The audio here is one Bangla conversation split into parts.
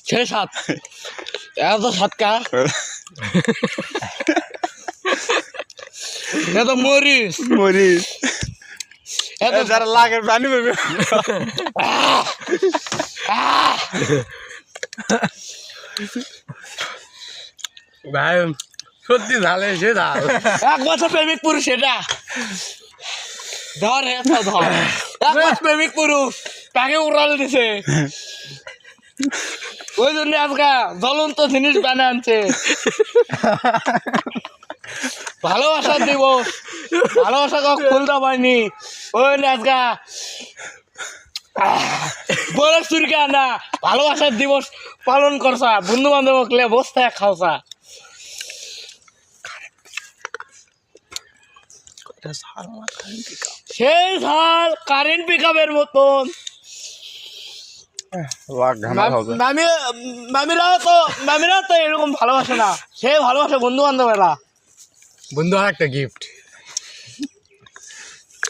সেই সাত এত সাত কা এত মরিস মরিস এত যারা লাগে পানি পাবে ভাই সত্যি ঝালে সে ঝাল এক বছর প্রেমিক পুরুষ এটা ধর ধর এক বছর প্রেমিক পুরুষ তাকে উড়াল দিছে ওই জন্য আজকে জ্বলন্ত জিনিস বানিয়ে আনছে ভালোবাসা দিবস ভালোবাসা কাউ খুলতে পারিনি ওই আজকে বলে চুরিকে আনা ভালোবাসার দিবস পালন করছা বন্ধু বান্ধব বসতে খাওয়া সেই ঝাল কারেন্ট পিকআপের মতন মামিরা তো এরকম ভালোবাসে না সে ভালোবাসে বন্ধু বান্ধবেরা বন্ধু আর একটা গিফট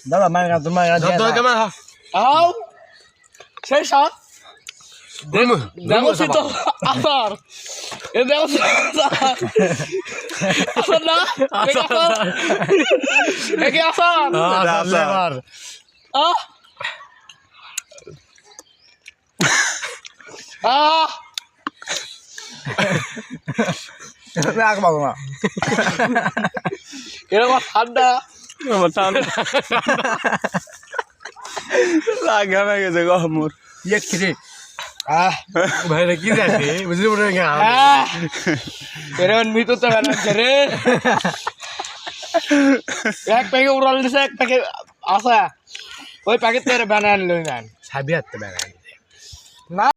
দাদা মায়ের তোমার কেমন আও সেই সাত দেখছি তো আসার এ দেখছি আসার না একে আসার আহ আহ এরকম ঠান্ডা লাগা গেছে গো মোর ইয়ে খিরে ভাই রে কি যাচ্ছে বুঝলি মনে হয় এরকম মৃত্যু তো বানাচ্ছে রে এক প্যাকেট উড়াল দিছে এক প্যাকেট আসা ওই প্যাকেট থেকে বানান লই না সাবি হাতে বেড়ায় না